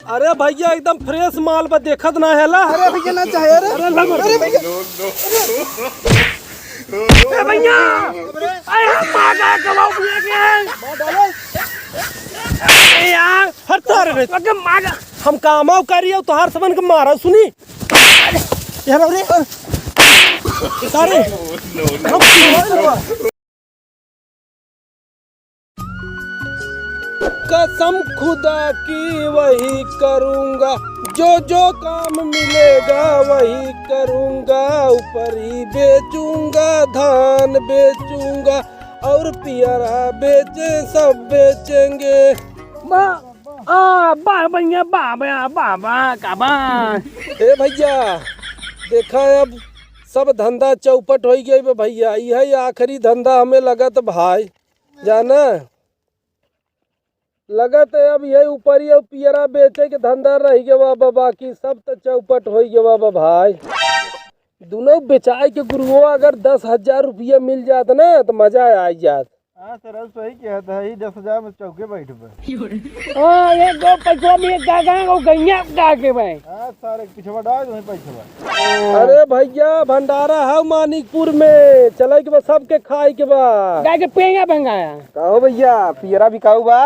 अरे भैया एकदम फ्रेश माल बा देखत ना है ला। अरे भैया ना चाहे अरे भैया ए भैया आय हम मागा कबाऊ पिए के ए यार हर तारे रे अगे मागा हम कामाव करियो तोहार सबन के मारा सुनी यार रे सारे कसम खुदा की वही करूँगा जो काम मिलेगा वही करूँगा ऊपर ही बेचूंगा धान बेचूंगा और पियरा बेचे सब बेचेंगे। बा भैया बाबा काबा ए भैया देखा अब सब धंधा चौपट हो गई बे भैया यही आखिरी धंधा हमें लगत भाई जाना लगत है अब यही ऊपर ही पियरा बेचे के धंधा रह गया बाबा बाकी सब तो चौपट हो गया बाबा भाई दोनों बेचाए के गुरुओं अगर 10,000 रुपया मिल जात ना तो मजा आ जात। हाँ सर सही कहता है 10,000 में चौके बैठ पे। हाँ ये दो पैसों में गागा को गैया गाके भाई। हाँ सारे पिछवा डाल वहीं पैसा। अरे भैया भंडारा है मानिकपुर में चले के बाद सबके खाए के बाद गाय के पेंगा भंगाया कहो भैया पियरा बिकाऊ बा।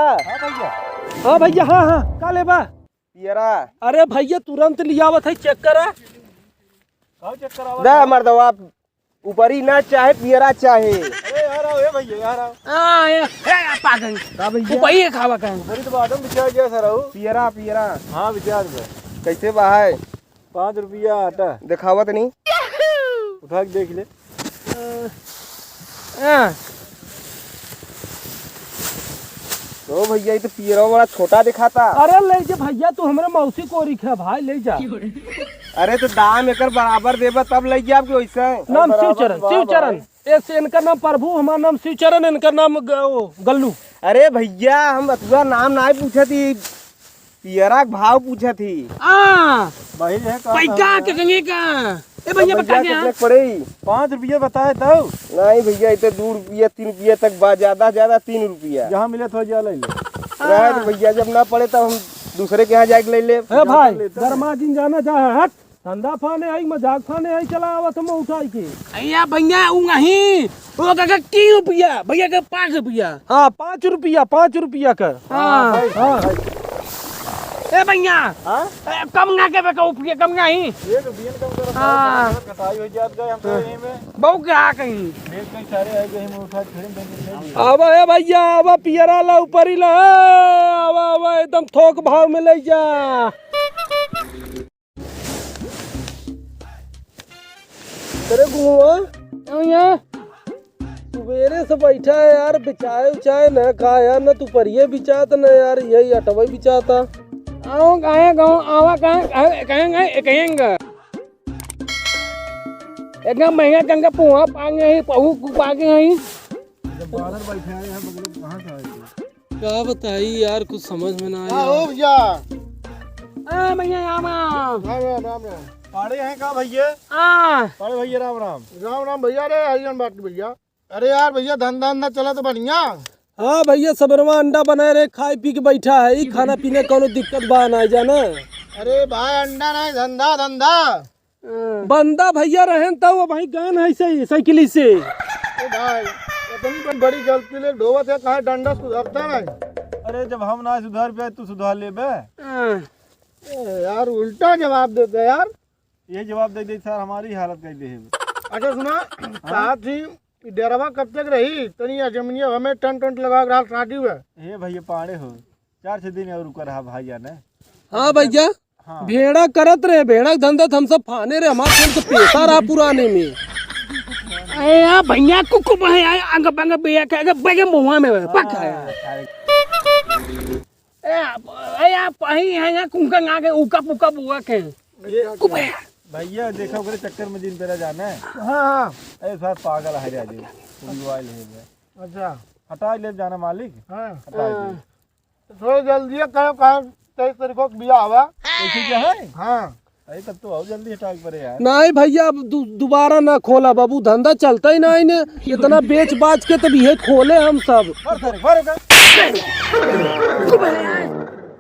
हाँ भैया हाँ का ले बा पियरा। अरे भैया तुरंत लियावत है चेक करा दा मर्दवा ऊपर ही ना चाहे पियरा चाहे। अरे यार आओ ए भैया यार आओ। हाँ ये पागल वो भाई खावा का बड़ी तो बादम बिचा गया सर पियरा पियरा। हाँ बिचा दे कैसे बा है 5 रुपया आटा दिखावत नहीं उठा के देख ले। तो भैया ये तो पियरा बड़ा छोटा दिखाता। अरे ले जा भैया तू हमारे मौसी को रिखा भाई ले जा। अरे तो दाम एक बराबर देबा तब ले जा वैसे। नाम शिवचरण ऐसे इनका नाम प्रभु हमारा नाम शिवचरण इनका नाम गल्लू। अरे भैया हम अतुआ नाम ना पूछे थी पियरा का भाव पूछे थी। भाई पैका के गंगे का ए भैया बता के पड़े 5 रुपया बताए तो नहीं भैया इतने 2 रुपया 3 रुपया तक ज्यादा 3 रुपया जहाँ मिले तो जा ले तो भैया जब ना पड़े तब हम दूसरे के यहाँ जाके ले ले। भाई दरमा दिन जाना चाहे हट धंधा फाने आई मजाक फाने आई चला आवत हम उठाई के अया भैया ऊ नहीं वो का 3 रुपया भैया का 5 रुपया। हाँ 5 रुपया कर। हाँ ए भैया कम ना के बेका रुपया कम नहीं एक दिन कम कर हां कटाई हो जात गए हम तो यहीं में बहु क्या कहीं देख कई सारे आए गए हम उठा फिर देंगे। अब ए भैया अब पियरा ला ऊपर ही ला अब एकदम थोक भाव में ले जा। तेरे गुआ सुबेरे से बैठा है यार बिचाए उचाए न खाया न तू परिये बिचात न यार यही अटवई बिचाता। आओ कहे गाँव आवा कहेंगे कहेंगे एकदम महंगा कंगा पुआ पाएंगे ही पहू पागे हैं जब बाहर बैठे आए हैं मतलब कहां से आए क्या बताई यार कुछ समझ में ना आया। ओ भैया ए भैया राम राम पाड़े हैं का भैया। पाड़े भैया राम भैया रे हरिजन बात भैया। अरे यार भैया धंधा चला तो बढ़िया। हाँ भैया सबरमा अंडा बनाए रहे खाए पी के बैठा है खाना पीने कोनो दिक्कत बा ना जाना। अरे भाई अंडा नहीं धंधा बंदा भैया रहे तो भाई गन है सही साइकिल से भाई तुम बड़ी गलती ले ढोवत है कहा डंडा सुधरता नहीं। अरे जब हम ना सुधार पे तू सुधार ले बे यार उल्टा जवाब देते यार। ये जवाब दे दे सर हमारी हालत कर दे। अच्छा सुना साथ ही डेरवा कब तक रही तनी जमीनिया हमें टन लगा रहा शादी हुआ हे भैया पाड़े हो 4-6 दिन और रुका रहा भाई जाने। हाँ भैया हाँ। भेड़ा करत रहे भेड़ा धंधा हम सब फाने रहे हमारे तो पैसा रहा पुराने में। अरे यार भैया कुकु बहे आए अंग बंग बेया के बेगे मुंह में पक आया ए यार पही है ना कुंका ना के उका पुका बुआ के कुबे भैया देखो करे चक्कर में दिन पे जाना है। हाँ अरे साथ पागल है जा जी मोबाइल है। अच्छा हटा ले जाना मालिक। हाँ हटा दे थोड़ा जल्दी कहो कहां 23 तारीख को बिया आवा ऐसे क्या है। हाँ अरे तब तो बहुत जल्दी हटा पड़े यार। नहीं भैया अब दोबारा ना खोला बाबू धंधा चलता ही नहीं ने इतना बेच बाच के तब ये खोले हम सब।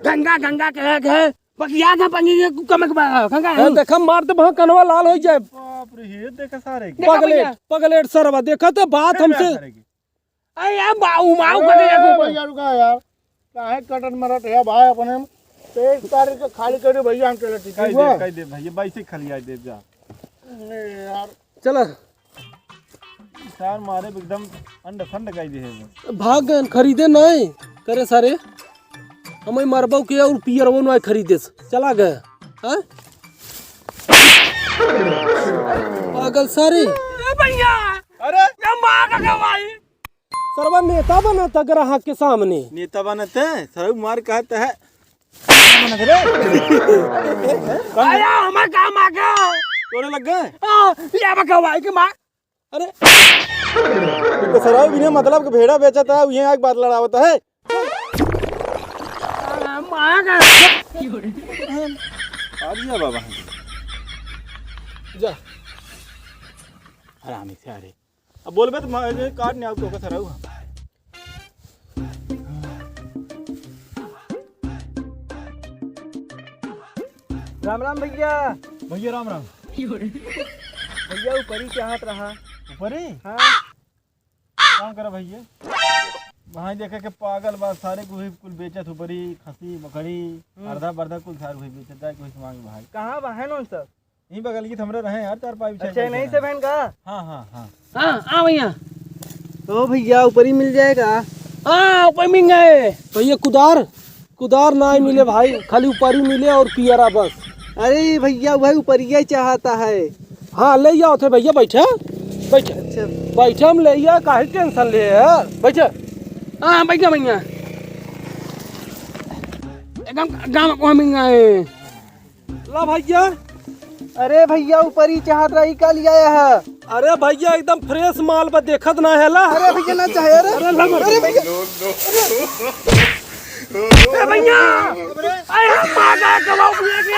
गंगा गंगा कह बकिया का पंगे कमक बा खंगा ए, देखा मारते वहाँ कनवा लाल हो जाए। बाप रे ये देखा सारे की पगलेट सरवा देखा तो बात हमसे। अरे यार बाऊ माऊ कर दे भैया रुका यार काहे कटन मरत है भाई अपने तेज तारीख के खाली करे भैया हम चले ठीक है कह दे भैया बाइसे खाली आ दे जा यार चला सार मारे एकदम अंड फंड कह दे है भाग गए खरीदे नहीं करे सारे हमें मरबो के और पियर वो नहीं खरीदे चला गए हाँ पागल सारे भैया अरे ये मां का भाई सरवा नेता बना था ग्राहक के सामने। नेता बनते सर मार कहते है आया हमार काम आ गया तोड़े लग गए हां ये बका भाई के मां अरे तो सराव बिना मतलब के भेड़ा बेचता है यहां एक बात लड़ावता है मां का आ गया बाबा जा आराम से अरे अब बोलबे तो काट नहीं आपको का सराव राम राम भैया। भैया राम राम भैया ऊपर ही चाहत रहा। ऊपर ही हाँ काम करा भैया वहाँ देखा के पागल बात सारे कुल बेचत ऊपर ही खसी बकरी अर्धा बर्धा कुल सारे हुई बेचत है कोई मांग भाई कहाँ बहन उन सब? यहीं बगल की हमरे रहे यार 4-5 अच्छा नहीं से बहन का? हाँ हाँ हाँ हां आ भैया ओ भैया ऊपर ही मिल जाएगा। हां ऊपर मिल गए भैया कुदार ना ही मिले भाई खाली ऊपर ही मिले और पियरा बस। अरे भैया वही ऊपर ही चाहता है। हाँ ले आओ थे भैया बैठे बैठे अच्छा बैठे हम ले आ काहे टेंशन ले है बैठे। हां भैया भैया एकदम गांव को मिल गए ला भैया। अरे भैया ऊपर ही चाहत रही का लिया है। अरे भैया एकदम फ्रेश माल पर देखत ना है ला। अरे भैया ना चाहे अरे भैया ए भैया आया मां का कबाब लेके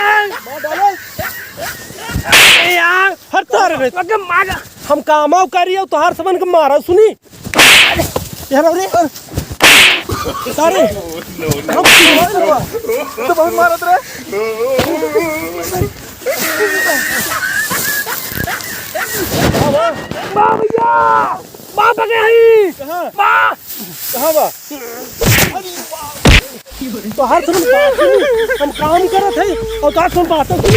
ए यार हर तार रे लगे मां का हम कामाव करियो तोहार सबन के मारा सुनी यार रे सारे तो बहुत मारत रे। मां भैया मां बगे ही मां कहाँ बा तोहार सबन बात सुनी हम काम करत है और तोहार सबन बात सुनी।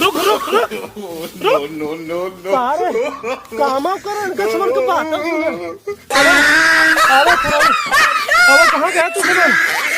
रुक सारे कामाव कर इनका सबन के बात सुनी। अब कहाँ गया तू सबन?